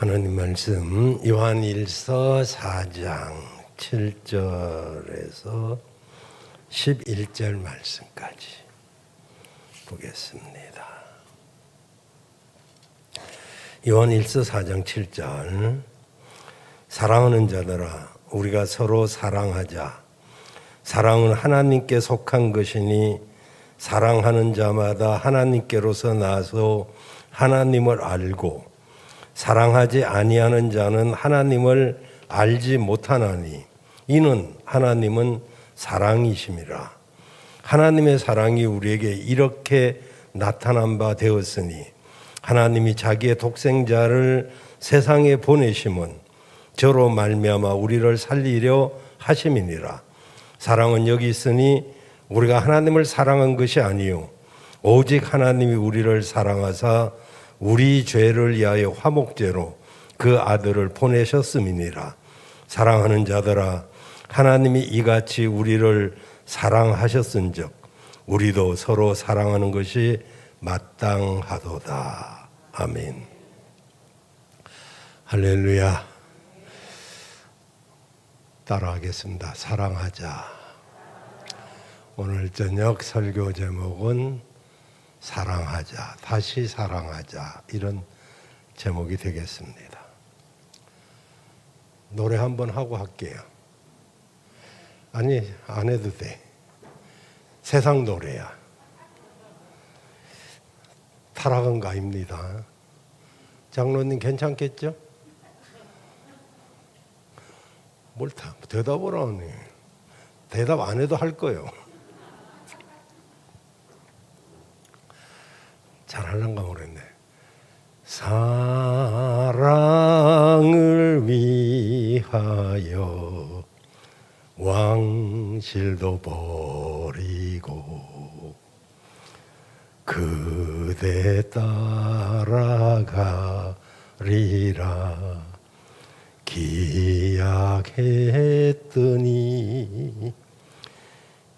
하나님 말씀 요한일서 4장 7절에서 11절 말씀까지 보겠습니다. 요한일서 4장 7절 사랑하는 자들아 우리가 서로 사랑하자. 사랑은 하나님께 속한 것이니 사랑하는 자마다 하나님께로서 나서 하나님을 알고 사랑하지 아니하는 자는 하나님을 알지 못하나니 이는 하나님은 사랑이심이라. 하나님의 사랑이 우리에게 이렇게 나타난 바 되었으니 하나님이 자기의 독생자를 세상에 보내심은 저로 말미암아 우리를 살리려 하심이니라. 사랑은 여기 있으니 우리가 하나님을 사랑한 것이 아니요 오직 하나님이 우리를 사랑하사 우리 죄를 위하여 화목제로 그 아들을 보내셨음이니라. 사랑하는 자들아 하나님이 이같이 우리를 사랑하셨은즉 우리도 서로 사랑하는 것이 마땅하도다. 아멘. 할렐루야. 따라하겠습니다. 사랑하자. 오늘 저녁 설교 제목은 사랑하자, 다시 사랑하자, 이런 제목이 되겠습니다. 노래 한번 하고 할게요. 아니, 안 해도 돼. 세상 노래야. 타락한 거 아닙니다. 장로님 괜찮겠죠? 뭘 대답을 안 해. 대답 안 해도 할 거예요. 잘하려는가 모르겠네. 사랑을 위하여 왕실도 버리고 그대 따라가리라 기약했더니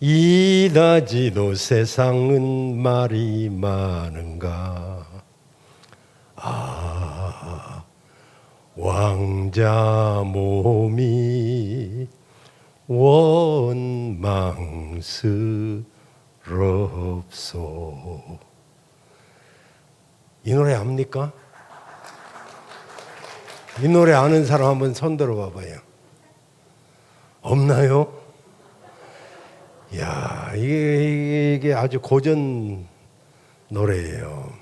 이다지도 세상은 말이 많은가. 아, 왕자 몸이 원망스럽소. 이 노래 압니까? 이 노래 아는 사람 한번 손 들어 봐봐요. 없나요? 야, 이게 아주 고전 노래예요.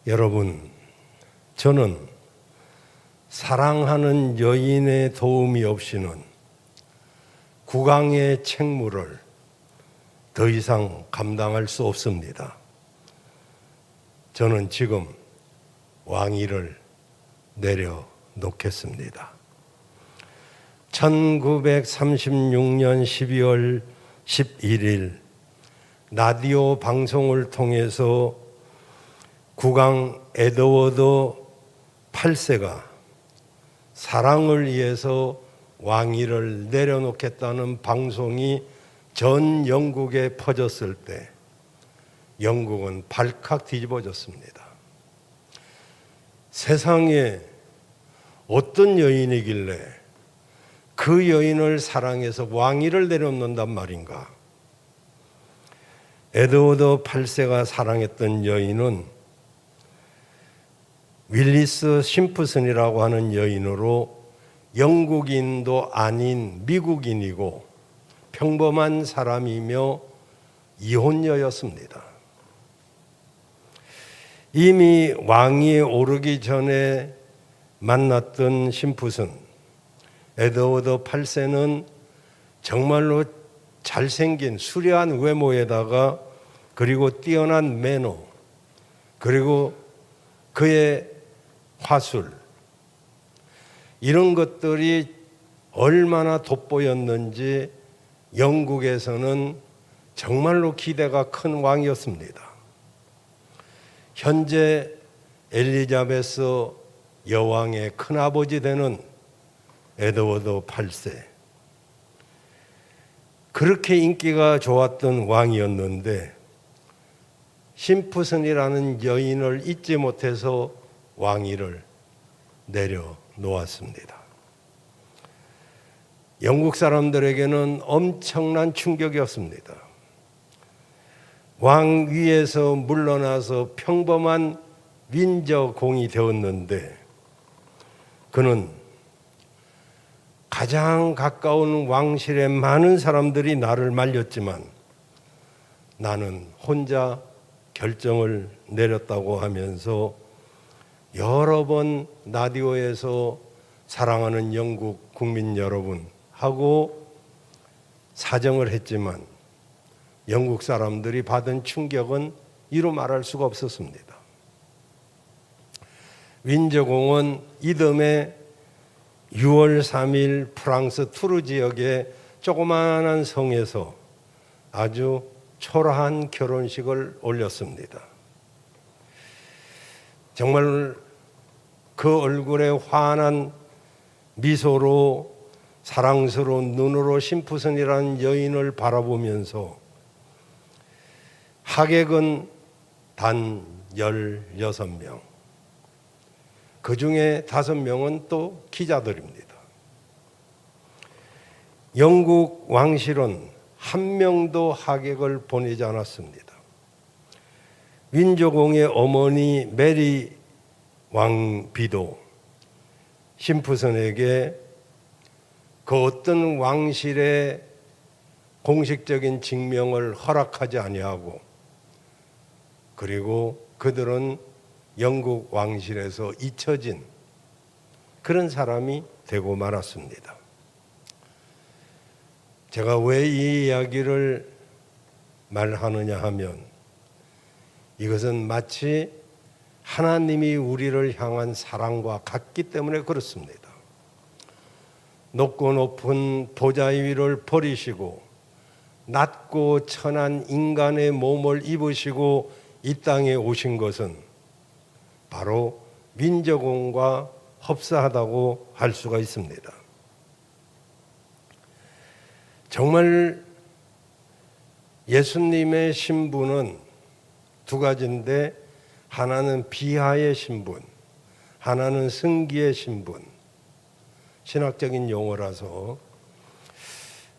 여러분, 저는 사랑하는 여인의 도움이 없이는 국왕의 책무를 더 이상 감당할 수 없습니다. 저는 지금 왕위를 내려놓겠습니다. 1936년 12월 11일 라디오 방송을 통해서 국왕 에드워드 8세가 사랑을 위해서 왕위를 내려놓겠다는 방송이 전 영국에 퍼졌을 때 영국은 발칵 뒤집어졌습니다. 세상에 어떤 여인이길래 그 여인을 사랑해서 왕위를 내려놓는단 말인가? 에드워드 8세가 사랑했던 여인은 윌리스 심프슨이라고 하는 여인으로 영국인도 아닌 미국인이고 평범한 사람이며 이혼녀였습니다. 이미 왕위에 오르기 전에 만났던 심프슨 에드워드 8세는 정말로 잘생긴 수려한 외모에다가 그리고 뛰어난 매너 그리고 그의 화술 이런 것들이 얼마나 돋보였는지 영국에서는 정말로 기대가 큰 왕이었습니다. 현재 엘리자베스 여왕의 큰아버지 되는 에드워드 8세. 그렇게 인기가 좋았던 왕이었는데 심푸슨이라는 여인을 잊지 못해서 왕위를 내려놓았습니다. 영국 사람들에게는 엄청난 충격이었습니다. 왕 위에서 물러나서 평범한 윈저 공이 되었는데 그는 가장 가까운 왕실에 많은 사람들이 나를 말렸지만 나는 혼자 결정을 내렸다고 하면서 여러 번 라디오에서 사랑하는 영국 국민 여러분 하고 사정을 했지만 영국 사람들이 받은 충격은 이루 말할 수가 없었습니다. 윈저공은 이듬해 6월 3일 프랑스 투르 지역의 조그마한 성에서 아주 초라한 결혼식을 올렸습니다. 정말 그 얼굴에 환한 미소로 사랑스러운 눈으로 심푸슨이라는 여인을 바라보면서 하객은 단 16명, 그 중에 5명은 또 기자들입니다. 영국 왕실은 한 명도 하객을 보내지 않았습니다. 윈저공의 어머니 메리 왕비도 심푸슨에게 그 어떤 왕실의 공식적인 직명을 허락하지 아니하고 그리고 그들은 영국 왕실에서 잊혀진 그런 사람이 되고 말았습니다. 제가 왜 이 이야기를 말하느냐 하면 이것은 마치 하나님이 우리를 향한 사랑과 같기 때문에 그렇습니다. 높고 높은 보좌 위를 버리시고 낮고 천한 인간의 몸을 입으시고 이 땅에 오신 것은 바로 윈저공과 흡사하다고 할 수가 있습니다. 정말 예수님의 신분은 두 가지인데 하나는 비하의 신분, 하나는 승기의 신분. 신학적인 용어라서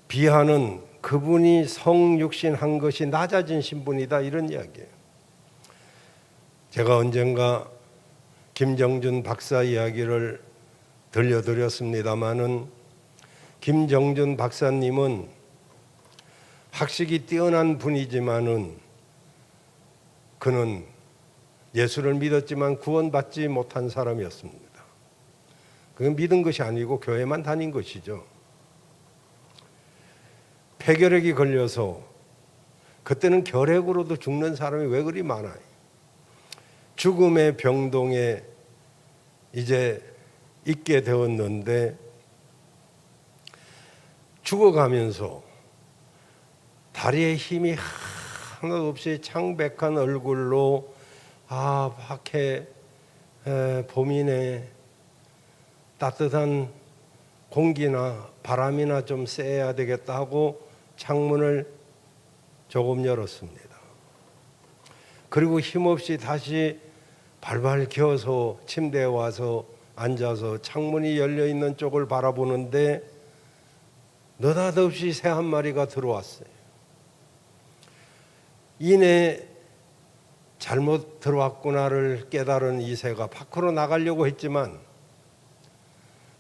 비하는 그분이 성육신한 것이 낮아진 신분이다 이런 이야기예요. 제가 언젠가 김정준 박사 이야기를 들려드렸습니다마는 김정준 박사님은 학식이 뛰어난 분이지만은 그는 예수를 믿었지만 구원받지 못한 사람이었습니다. 그건 믿은 것이 아니고 교회만 다닌 것이죠. 폐결핵이 걸려서 그때는 결핵으로도 죽는 사람이 왜 그리 많아요. 죽음의 병동에 이제 있게 되었는데 죽어가면서 다리에 힘이 하나도 없이 창백한 얼굴로 밖에 봄이네, 따뜻한 공기나 바람이나 좀 쐬야 되겠다 하고 창문을 조금 열었습니다. 그리고 힘없이 다시 발발 기어서 침대에 와서 앉아서 창문이 열려있는 쪽을 바라보는데 느닷없이 새 한 마리가 들어왔어요. 이내 잘못 들어왔구나를 깨달은 이 새가 밖으로 나가려고 했지만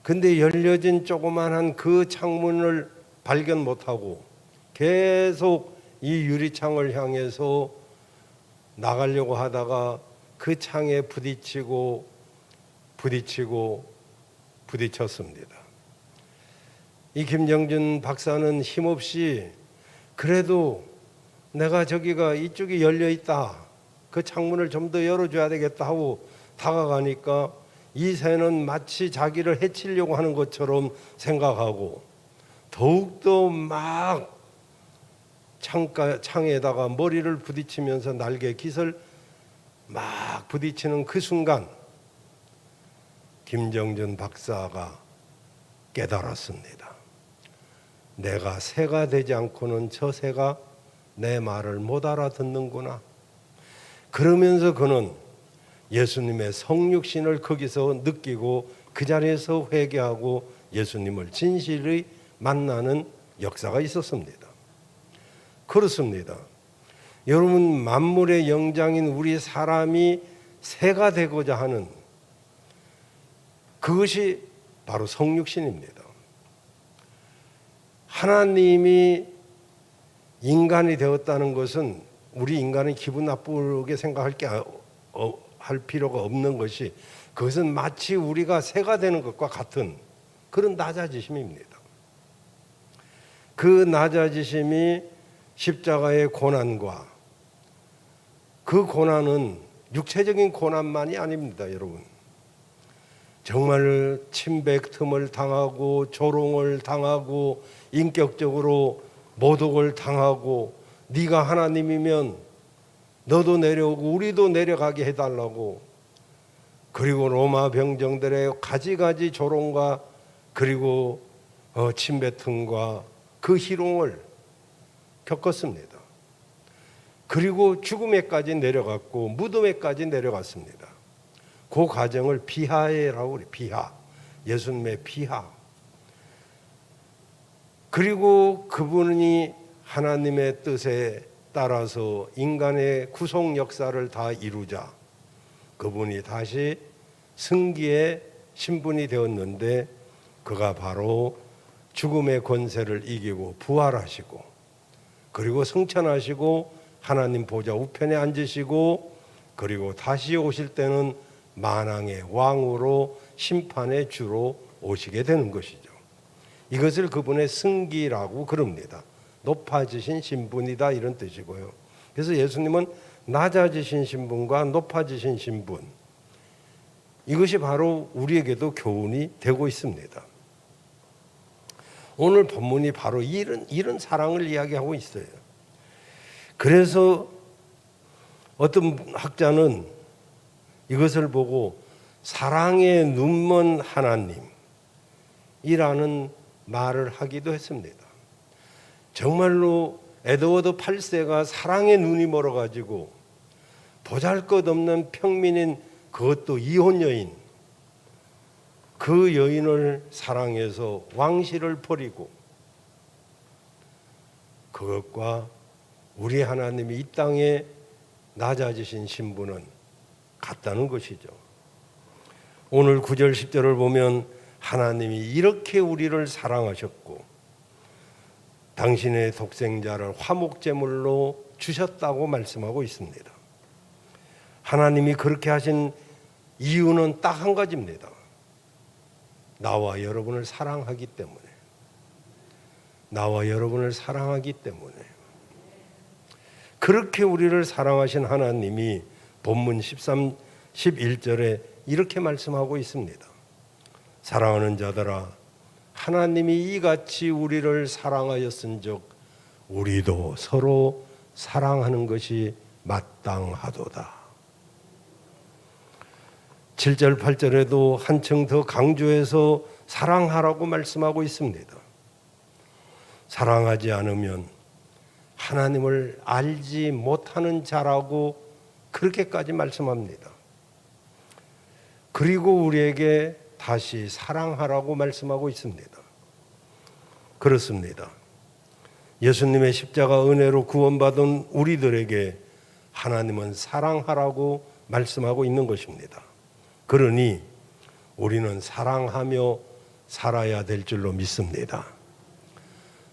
근데 열려진 조그만한 그 창문을 발견 못하고 계속 이 유리창을 향해서 나가려고 하다가 그 창에 부딪혔습니다. 이 김정준 박사는 힘없이 그래도 내가 저기가 이쪽이 열려있다, 그 창문을 좀 더 열어줘야 되겠다 하고 다가가니까 이 새는 마치 자기를 해치려고 하는 것처럼 생각하고 더욱더 막 창에다가 머리를 부딪히면서 날개 깃을 막 부딪히는 그 순간 김정준 박사가 깨달았습니다. 내가 새가 되지 않고는 저 새가 내 말을 못 알아듣는구나. 그러면서 그는 예수님의 성육신을 거기서 느끼고 그 자리에서 회개하고 예수님을 진실히 만나는 역사가 있었습니다. 그렇습니다. 여러분, 만물의 영장인 우리 사람이 새가 되고자 하는 그것이 바로 성육신입니다. 하나님이 인간이 되었다는 것은 우리 인간은 기분 나쁘게 생각할 할 필요가 없는 것이, 그것은 마치 우리가 새가 되는 것과 같은 그런 낮아지심입니다. 그 낮아지심이 십자가의 고난과, 그 고난은 육체적인 고난만이 아닙니다, 여러분. 정말 침뱉음을 당하고 조롱을 당하고 인격적으로 모독을 당하고, 네가 하나님이면 너도 내려오고 우리도 내려가게 해달라고, 그리고 로마 병정들의 가지가지 조롱과 그리고 침뱉음과 그 희롱을 겪었습니다. 그리고 죽음에까지 내려갔고 무덤에까지 내려갔습니다. 그 과정을 비하라고 그래요. 비하. 예수님의 비하. 그리고 그분이 하나님의 뜻에 따라서 인간의 구속 역사를 다 이루자 그분이 다시 승기의 신분이 되었는데, 그가 바로 죽음의 권세를 이기고 부활하시고 그리고 승천하시고 하나님 보좌 우편에 앉으시고, 그리고 다시 오실 때는 만왕의 왕으로 심판의 주로 오시게 되는 것이죠. 이것을 그분의 승기라고 그럽니다. 높아지신 신분이다, 이런 뜻이고요. 그래서 예수님은 낮아지신 신분과 높아지신 신분, 이것이 바로 우리에게도 교훈이 되고 있습니다. 오늘 본문이 바로 이런 사랑을 이야기하고 있어요. 그래서 어떤 학자는 이것을 보고 사랑의 눈먼 하나님이라는 말을 하기도 했습니다. 정말로 에드워드 8세가 사랑의 눈이 멀어가지고 보잘것없는 평민인, 그것도 이혼 여인, 그 여인을 사랑해서 왕실을 버리고, 그것과 우리 하나님이 이 땅에 낮아지신 신분은 같다는 것이죠. 오늘 9절 10절을 보면 하나님이 이렇게 우리를 사랑하셨고 당신의 독생자를 화목제물로 주셨다고 말씀하고 있습니다. 하나님이 그렇게 하신 이유는 딱 한 가지입니다. 나와 여러분을 사랑하기 때문에. 나와 여러분을 사랑하기 때문에. 그렇게 우리를 사랑하신 하나님이 본문 13, 11절에 이렇게 말씀하고 있습니다. 사랑하는 자들아, 하나님이 이같이 우리를 사랑하였은즉 우리도 서로 사랑하는 것이 마땅하도다. 7절 8절에도 한층 더 강조해서 사랑하라고 말씀하고 있습니다. 사랑하지 않으면 하나님을 알지 못하는 자라고 그렇게까지 말씀합니다. 그리고 우리에게 다시 사랑하라고 말씀하고 있습니다. 그렇습니다. 예수님의 십자가 은혜로 구원받은 우리들에게 하나님은 사랑하라고 말씀하고 있는 것입니다. 그러니 우리는 사랑하며 살아야 될 줄로 믿습니다.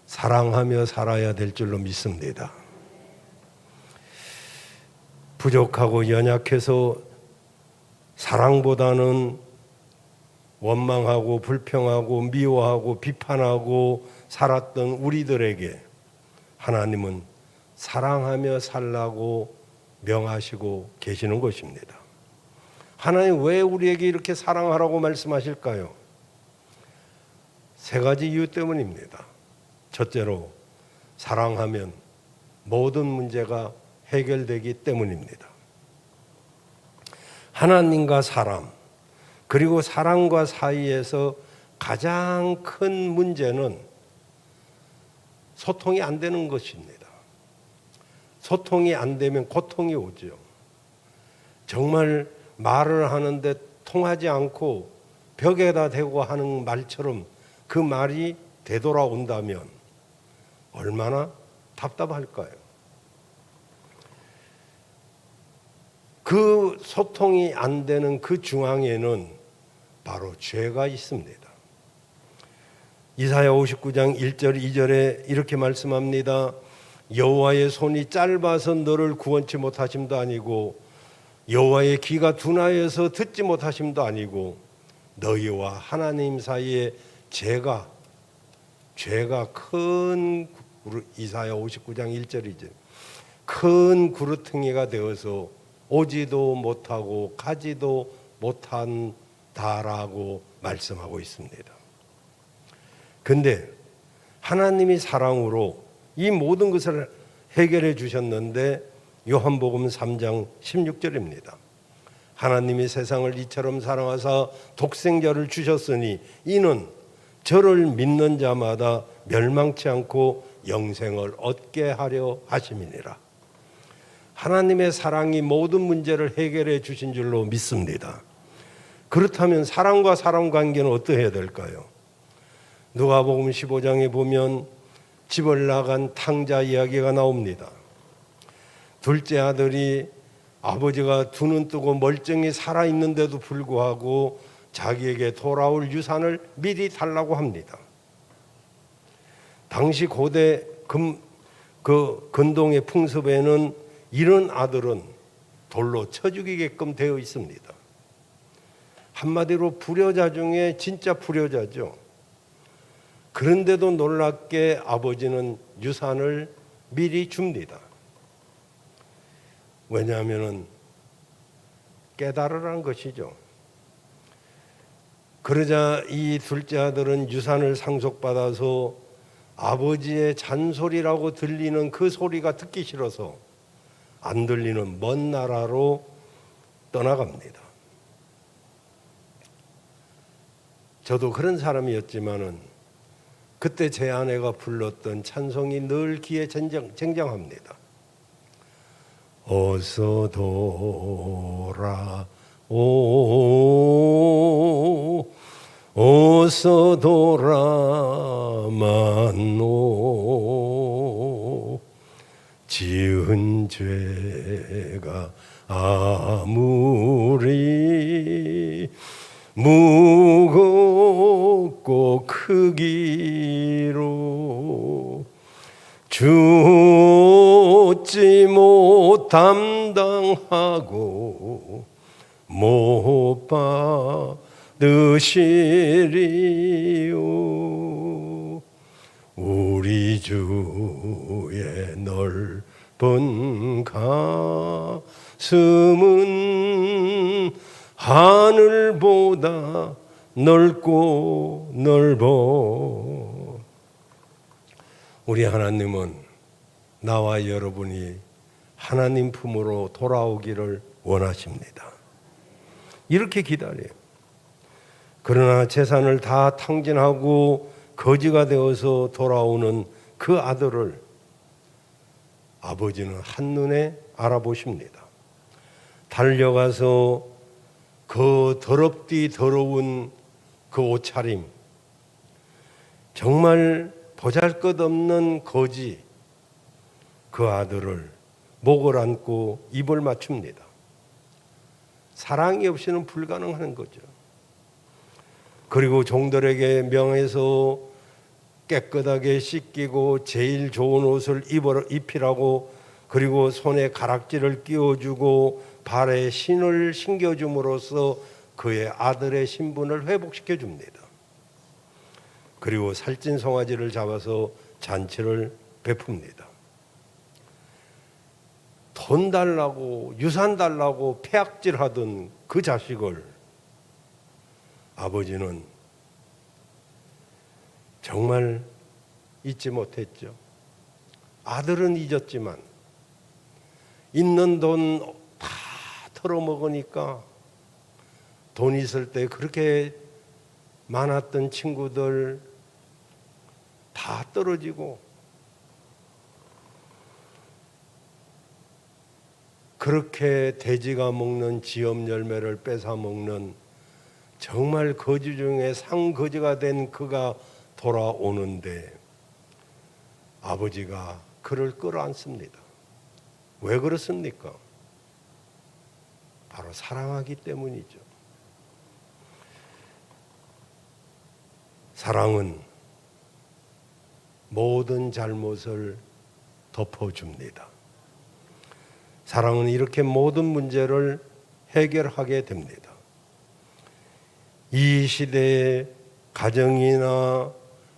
사랑하며 살아야 될 줄로 믿습니다. 부족하고 연약해서 사랑보다는 원망하고 불평하고 미워하고 비판하고 살았던 우리들에게 하나님은 사랑하며 살라고 명하시고 계시는 것입니다. 하나님 왜 우리에게 이렇게 사랑하라고 말씀하실까요? 세 가지 이유 때문입니다. 첫째로, 사랑하면 모든 문제가 해결되기 때문입니다. 하나님과 사람, 그리고 사람과 사이에서 가장 큰 문제는 소통이 안 되는 것입니다. 소통이 안 되면 고통이 오죠. 정말 말을 하는데 통하지 않고 벽에다 대고 하는 말처럼 그 말이 되돌아온다면 얼마나 답답할까요? 그 소통이 안 되는 그 중앙에는 바로 죄가 있습니다. 이사야 59장 1절 2절에 이렇게 말씀합니다. 여호와의 손이 짧아서 너를 구원치 못하심도 아니고 여호와의 귀가 둔하여서 듣지 못하심도 아니고 너희와 하나님 사이에 죄가 큰 이사야 59장 1절 2절 큰 구루텅이가 되어서 오지도 못하고 가지도 못한다라고 말씀하고 있습니다. 근데 하나님이 사랑으로 이 모든 것을 해결해 주셨는데 요한복음 3장 16절입니다. 하나님이 세상을 이처럼 사랑하사 독생자를 주셨으니 이는 저를 믿는 자마다 멸망치 않고 영생을 얻게 하려 하심이니라. 하나님의 사랑이 모든 문제를 해결해 주신 줄로 믿습니다. 그렇다면 사람과 사람 관계는 어떠해야 될까요? 누가복음 15장에 보면 집을 나간 탕자 이야기가 나옵니다. 둘째 아들이 아버지가 두 눈 뜨고 멀쩡히 살아있는데도 불구하고 자기에게 돌아올 유산을 미리 달라고 합니다. 당시 고대 근동의 풍습에는 이런 아들은 돌로 쳐 죽이게끔 되어 있습니다. 한마디로 불효자 중에 진짜 불효자죠. 그런데도 놀랍게 아버지는 유산을 미리 줍니다. 왜냐하면 깨달으라는 것이죠. 그러자 이 둘째 아들은 유산을 상속받아서 아버지의 잔소리라고 들리는 그 소리가 듣기 싫어서 안 들리는 먼 나라로 떠나갑니다. 저도 그런 사람이었지만은 그때 제 아내가 불렀던 찬송이 늘 귀에 쟁쟁합니다. 어서 돌아오 어서 돌아만오 지은 죄가 아무리 무겁고 크기로 죽지 못 담당하고 못 받으시리요. 우리 주의 넓은 가슴은 하늘보다 넓고 넓어. 우리 하나님은 나와 여러분이 하나님 품으로 돌아오기를 원하십니다. 이렇게 기다려요. 그러나 재산을 다 탕진하고 거지가 되어서 돌아오는 그 아들을 아버지는 한눈에 알아보십니다. 달려가서 그 더럽디 더러운 그 옷차림, 정말 보잘것없는 거지, 그 아들을 목을 안고 입을 맞춥니다. 사랑이 없이는 불가능한 거죠. 그리고 종들에게 명해서 깨끗하게 씻기고 제일 좋은 옷을 입히라고, 그리고 손에 가락지를 끼워주고 발에 신을 신겨줌으로써 그의 아들의 신분을 회복시켜 줍니다. 그리고 살찐 송아지를 잡아서 잔치를 베풉니다. 돈 달라고 유산 달라고 폐악질하던 그 자식을 아버지는 정말 잊지 못했죠. 아들은 잊었지만 있는 돈 다 털어먹으니까 돈 있을 때 그렇게 많았던 친구들 다 떨어지고 그렇게 돼지가 먹는 지엄 열매를 뺏어 먹는 정말 거지 중에 상거지가 된 그가 돌아오는데 아버지가 그를 끌어안습니다. 왜 그렇습니까? 바로 사랑하기 때문이죠. 사랑은 모든 잘못을 덮어줍니다. 사랑은 이렇게 모든 문제를 해결하게 됩니다. 이 시대에 가정이나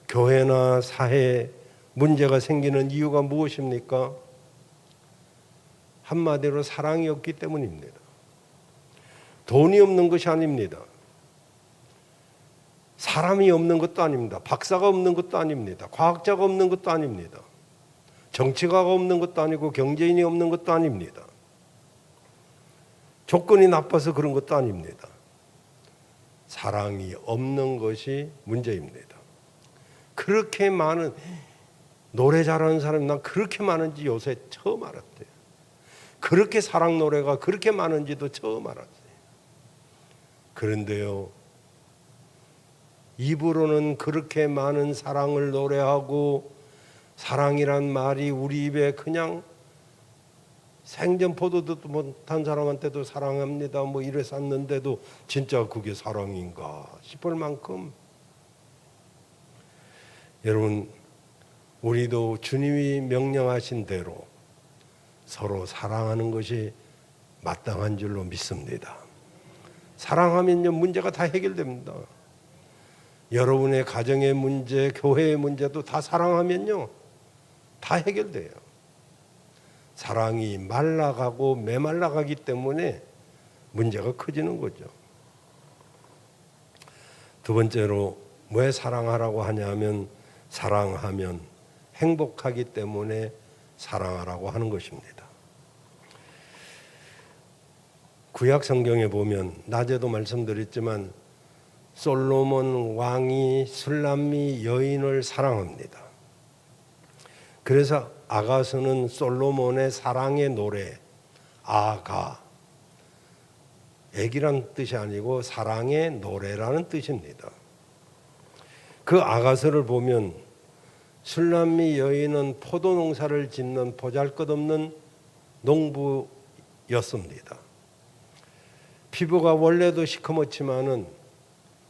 교회나 사회에 문제가 생기는 이유가 무엇입니까? 한마디로 사랑이 없기 때문입니다. 돈이 없는 것이 아닙니다. 사람이 없는 것도 아닙니다. 박사가 없는 것도 아닙니다. 과학자가 없는 것도 아닙니다. 정치가가 없는 것도 아니고 경제인이 없는 것도 아닙니다. 조건이 나빠서 그런 것도 아닙니다. 사랑이 없는 것이 문제입니다. 그렇게 많은 노래 잘하는 사람이 난 그렇게 많은지 요새 처음 알았대요. 그렇게 사랑 노래가 그렇게 많은지도 처음 알았어요. 그런데요, 입으로는 그렇게 많은 사랑을 노래하고 사랑이란 말이 우리 입에 그냥 생전 보도 듣도 못한 사람한테도 사랑합니다 뭐 이래 쌌는데도 진짜 그게 사랑인가 싶을 만큼, 여러분, 우리도 주님이 명령하신 대로 서로 사랑하는 것이 마땅한 줄로 믿습니다. 사랑하면요 문제가 다 해결됩니다. 여러분의 가정의 문제, 교회의 문제도 다 사랑하면요 다 해결돼요. 사랑이 말라가고 메말라가기 때문에 문제가 커지는 거죠. 두 번째로 왜 사랑하라고 하냐면 사랑하면 행복하기 때문에 사랑하라고 하는 것입니다. 구약 성경에 보면 낮에도 말씀드렸지만 솔로몬 왕이 술람미 여인을 사랑합니다. 그래서 아가서는 솔로몬의 사랑의 노래, 아가, 애기란 뜻이 아니고 사랑의 노래라는 뜻입니다. 그 아가서를 보면 술람미 여인은 포도 농사를 짓는 보잘것없는 농부였습니다. 피부가 원래도 시커멓지만은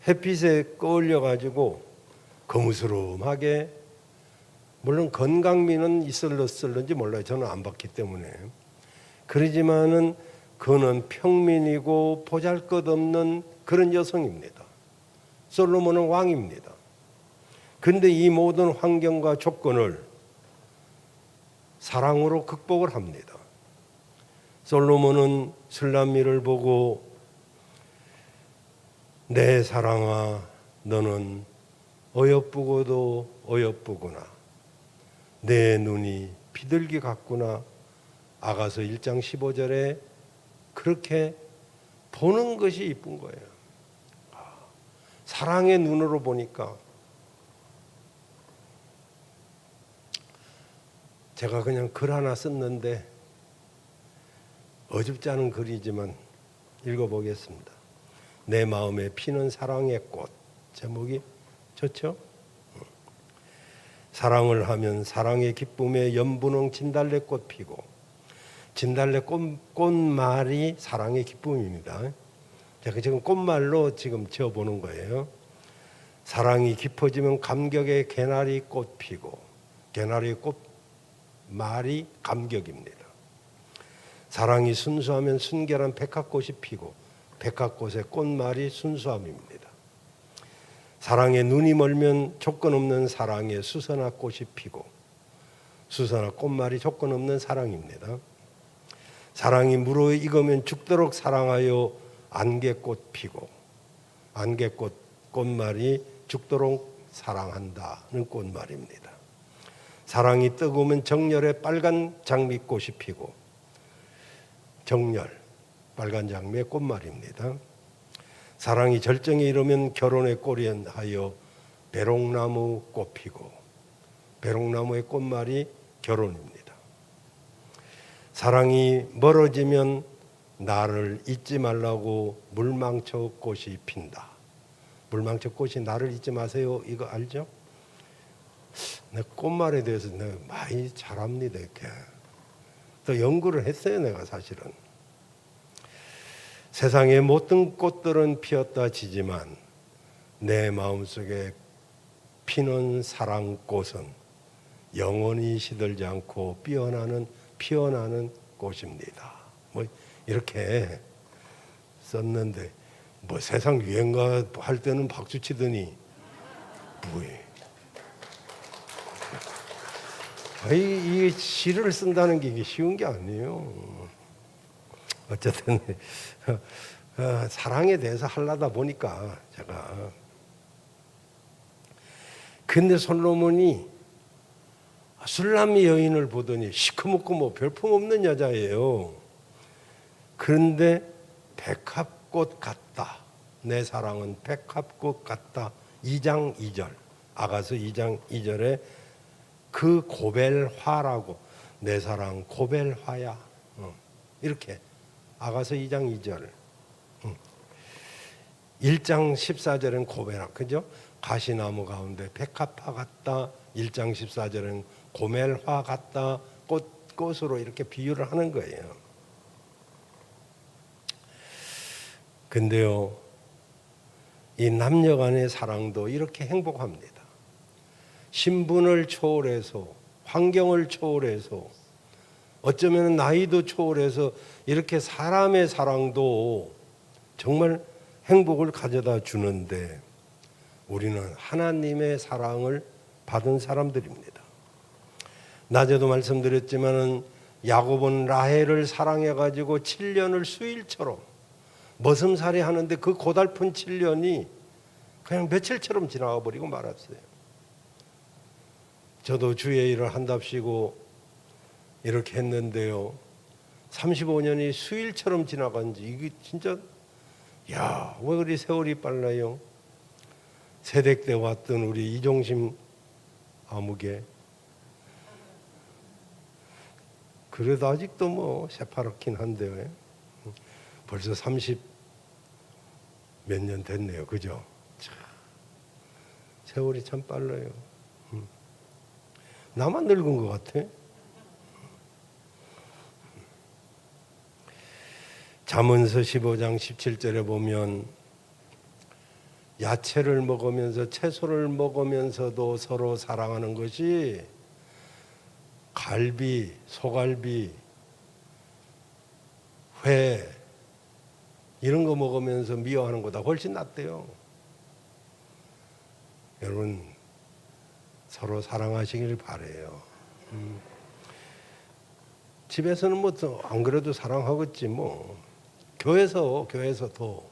햇빛에 끌려 가지고 거무스름하게, 물론 건강미는 있을런지 몰라요. 저는 안 봤기 때문에. 그러지만은 그는 평민이고 보잘것없는 그런 여성입니다. 솔로몬은 왕입니다. 그런데 이 모든 환경과 조건을 사랑으로 극복을 합니다. 솔로몬은 술람미를 보고 내 사랑아 너는 어여쁘고도 어여쁘구나. 내 눈이 비둘기 같구나. 아가서 1장 15절에 그렇게 보는 것이 이쁜 거예요. 사랑의 눈으로 보니까 제가 그냥 글 하나 썼는데 어줍지 않은 글이지만 읽어보겠습니다. 내 마음에 피는 사랑의 꽃. 제목이 좋죠? 사랑을 하면 사랑의 기쁨에 연분홍 진달래꽃 피고, 진달래 꽃말이 사랑의 기쁨입니다. 제가 지금 꽃말로 지금 지어보는 거예요. 사랑이 깊어지면 감격의 개나리 꽃 피고, 개나리 꽃말이 감격입니다. 사랑이 순수하면 순결한 백합꽃이 피고, 백합꽃의 꽃말이 순수함입니다. 사랑에 눈이 멀면 조건 없는 사랑에 수선화 꽃이 피고, 수선화 꽃말이 조건 없는 사랑입니다. 사랑이 물어 익으면 죽도록 사랑하여 안개꽃 피고, 안개꽃 꽃말이 죽도록 사랑한다는 꽃말입니다. 사랑이 뜨거우면 정열에 빨간 장미꽃이 피고, 정열, 빨간 장미의 꽃말입니다. 사랑이 절정에 이르면 결혼의 꼬리하여 배롱나무 꽃 피고, 배롱나무의 꽃말이 결혼입니다. 사랑이 멀어지면 나를 잊지 말라고 물망초 꽃이 핀다. 물망초 꽃이 나를 잊지 마세요. 이거 알죠? 내 꽃말에 대해서 내가 많이 잘합니다. 이렇게 또 연구를 했어요. 내가 사실은 세상의 모든 꽃들은 피었다 지지만 내 마음속에 피는 사랑꽃은 영원히 시들지 않고 피어나는 꽃입니다. 뭐 이렇게 썼는데 뭐 세상 유행가 할 때는 박수 치더니 뭐해? 이 시를 쓴다는 게 이게 쉬운 게 아니에요. 어쨌든 사랑에 대해서 하려다 보니까 제가 근데 솔로몬이 술람미 여인을 보더니 시커멓고 뭐 별품없는 여자예요. 그런데 백합꽃 같다. 내 사랑은 백합꽃 같다. 2장 2절 아가서 2장 2절에 그 고벨화라고 내 사랑 고벨화야. 이렇게 아가서 2장 2절 1장 14절은 고벨화 그죠? 가시나무 가운데 백합화 같다. 1장 14절은 고멜화 같다. 꽃으로 이렇게 비유를 하는 거예요. 근데요, 이 남녀 간의 사랑도 이렇게 행복합니다. 신분을 초월해서, 환경을 초월해서, 어쩌면 나이도 초월해서 이렇게 사람의 사랑도 정말 행복을 가져다 주는데 우리는 하나님의 사랑을 받은 사람들입니다. 낮에도 말씀드렸지만은 야곱은 라헬을 사랑해가지고 7년을 수일처럼 머슴살이 하는데 그 고달픈 7년이 그냥 며칠처럼 지나가 버리고 말았어요. 저도 주의 일을 한답시고 이렇게 했는데요. 35년이 수일처럼 지나간지 이게 진짜 야, 왜 그리 세월이 빨라요? 세댁 때 왔던 우리 이종심 아무개 그래도 아직도 뭐 새파랗긴 한데 벌써 30 몇 년 됐네요. 그죠? 참, 세월이 참 빨라요. 나만 늙은 것 같아. 잠언서 15장 17절에 보면 야채를 먹으면서 채소를 먹으면서도 서로 사랑하는 것이 갈비, 소갈비, 회 이런 거 먹으면서 미워하는 것보다 훨씬 낫대요. 여러분 서로 사랑하시길 바래요. 집에서는 뭐 안 그래도 사랑하겠지 뭐. 교회에서 더.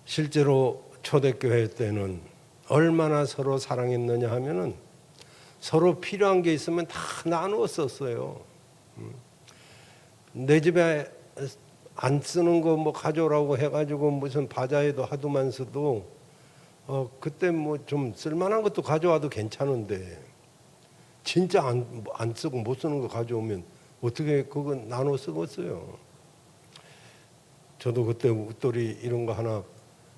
실제로 초대교회 때는 얼마나 서로 사랑했느냐 하면은 서로 필요한 게 있으면 다 나누었었어요. 내 집에 안 쓰는 거 뭐 가져오라고 해가지고 무슨 바자회도 하더만서도 그때 뭐 좀 쓸만한 것도 가져와도 괜찮은데 진짜 안 쓰고 못 쓰는 거 가져오면 어떻게 그거 나눠 쓰겠어요. 저도 그때 웃돌이 이런 거 하나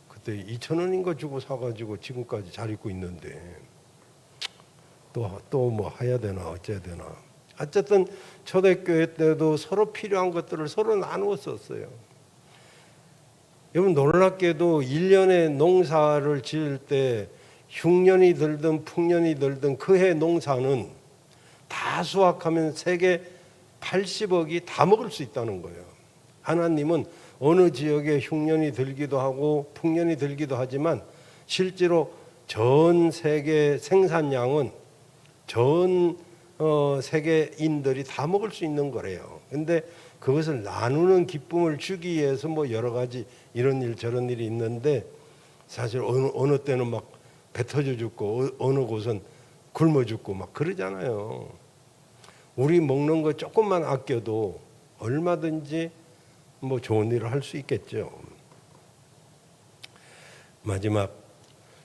그때 2,000원인가 주고 사가지고 지금까지 잘 입고 있는데 또 뭐 해야 되나 어째야 되나. 어쨌든 초대교회 때도 서로 필요한 것들을 서로 나누어 썼어요. 여러분 놀랍게도 1년에 농사를 지을 때 흉년이 들든 풍년이 들든 그 해 농사는 다 수확하면 세계 80억이 다 먹을 수 있다는 거예요. 하나님은 어느 지역에 흉년이 들기도 하고 풍년이 들기도 하지만 실제로 전 세계 생산량은 전 세계인들이 다 먹을 수 있는 거래요. 근데 그것을 나누는 기쁨을 주기 위해서 뭐 여러 가지 이런 일 저런 일이 있는데 사실 어느 때는 막 배 터져 죽고 어느 곳은 굶어 죽고 막 그러잖아요. 우리 먹는 거 조금만 아껴도 얼마든지 뭐 좋은 일을 할 수 있겠죠. 마지막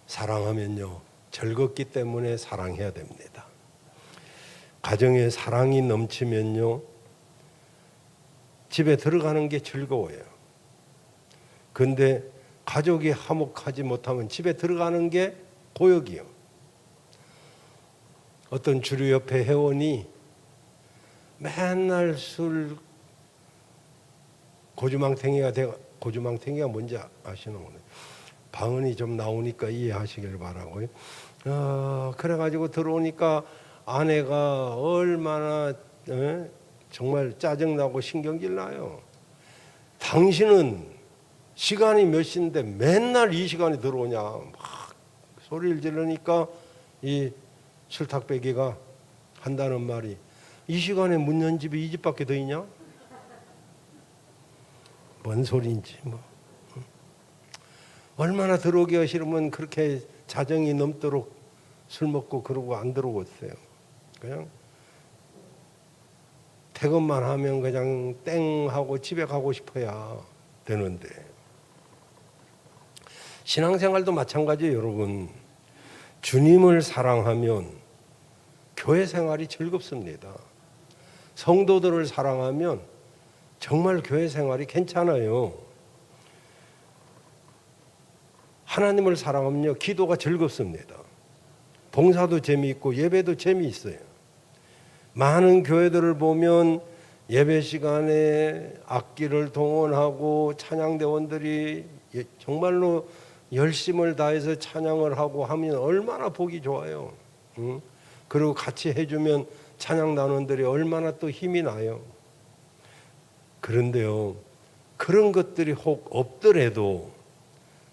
사랑하면요 즐겁기 때문에 사랑해야 됩니다. 가정에 사랑이 넘치면요, 집에 들어가는 게 즐거워요. 근데 가족이 화목하지 못하면 집에 들어가는 게 고역이요. 어떤 주류협회 회원이 맨날 술 고주망탱이가 뭔지 아시는 거예요. 방언이 좀 나오니까 이해하시길 바라고요. 그래가지고 들어오니까 아내가 얼마나 정말 짜증나고 신경질 나요. 당신은 시간이 몇 시인데 맨날 이 시간에 들어오냐. 막 소리를 지르니까 이 술탁배기가 한다는 말이, 이 시간에 문 연 집이 이 집밖에 더 있냐? 뭔 소리인지 뭐. 얼마나 들어오기가 싫으면 그렇게 자정이 넘도록 술 먹고 그러고 안 들어오겠어요. 그냥 퇴근만 하면 그냥 땡 하고 집에 가고 싶어야 되는데, 신앙생활도 마찬가지예요. 여러분, 주님을 사랑하면 교회 생활이 즐겁습니다. 성도들을 사랑하면 정말 교회 생활이 괜찮아요. 하나님을 사랑하면요, 기도가 즐겁습니다. 봉사도 재미있고 예배도 재미있어요. 많은 교회들을 보면 예배 시간에 악기를 동원하고 찬양대원들이 정말로 열심을 다해서 찬양을 하고 하면 얼마나 보기 좋아요. 그리고 같이 해주면 찬양단원들이 얼마나 또 힘이 나요. 그런데요, 그런 것들이 혹 없더라도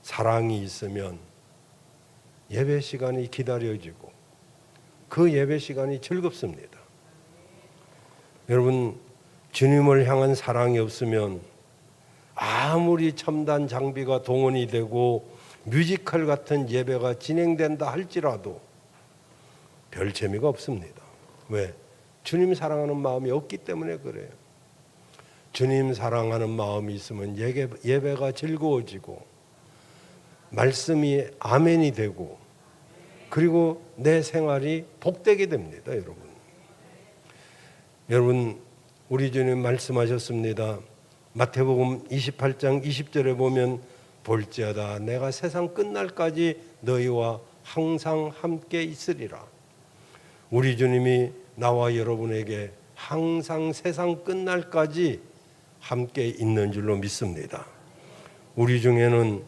사랑이 있으면 예배 시간이 기다려지고 그 예배 시간이 즐겁습니다. 여러분, 주님을 향한 사랑이 없으면 아무리 첨단 장비가 동원이 되고 뮤지컬 같은 예배가 진행된다 할지라도 별 재미가 없습니다. 왜? 주님 사랑하는 마음이 없기 때문에 그래요. 주님 사랑하는 마음이 있으면 예배가 즐거워지고 말씀이 아멘이 되고 그리고 내 생활이 복되게 됩니다. 여러분, 우리 주님 말씀하셨습니다. 마태복음 28장 20절에 보면 볼지어다 내가 세상 끝날까지 너희와 항상 함께 있으리라. 우리 주님이 나와 여러분에게 항상 세상 끝날까지 함께 있는 줄로 믿습니다. 우리 중에는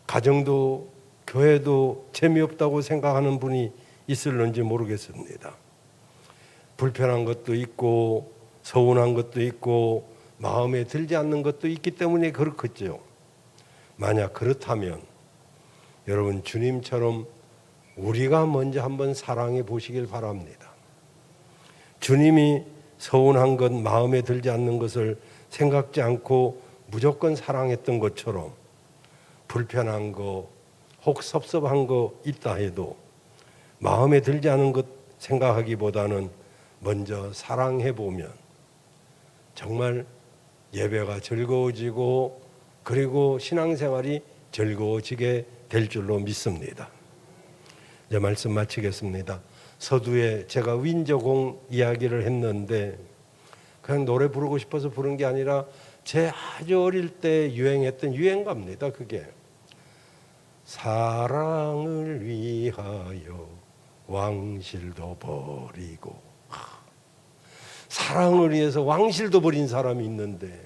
가정도 교회도 재미없다고 생각하는 분이 있을는지 모르겠습니다. 불편한 것도 있고 서운한 것도 있고 마음에 들지 않는 것도 있기 때문에 그렇겠죠. 만약 그렇다면 여러분, 주님처럼 우리가 먼저 한번 사랑해 보시길 바랍니다. 주님이 서운한 것, 마음에 들지 않는 것을 생각지 않고 무조건 사랑했던 것처럼 불편한 거, 혹 섭섭한 거 있다 해도 마음에 들지 않은 것 생각하기보다는 먼저 사랑해 보면 정말 예배가 즐거워지고 그리고 신앙생활이 즐거워지게 될 줄로 믿습니다. 이제 말씀 마치겠습니다. 서두에 제가 윈저공 이야기를 했는데 그냥 노래 부르고 싶어서 부른 게 아니라 제 아주 어릴 때 유행했던 유행가입니다. 그게 사랑을 위하여 왕실도 버리고, 사랑을 위해서 왕실도 버린 사람이 있는데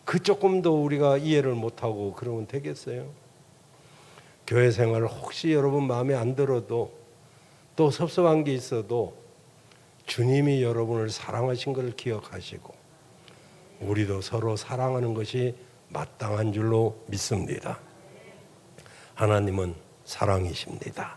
그 조금도 우리가 이해를 못하고 그러면 되겠어요? 교회 생활을 혹시 여러분 마음에 안 들어도 또 섭섭한 게 있어도 주님이 여러분을 사랑하신 것을 기억하시고 우리도 서로 사랑하는 것이 마땅한 줄로 믿습니다. 하나님은 사랑이십니다.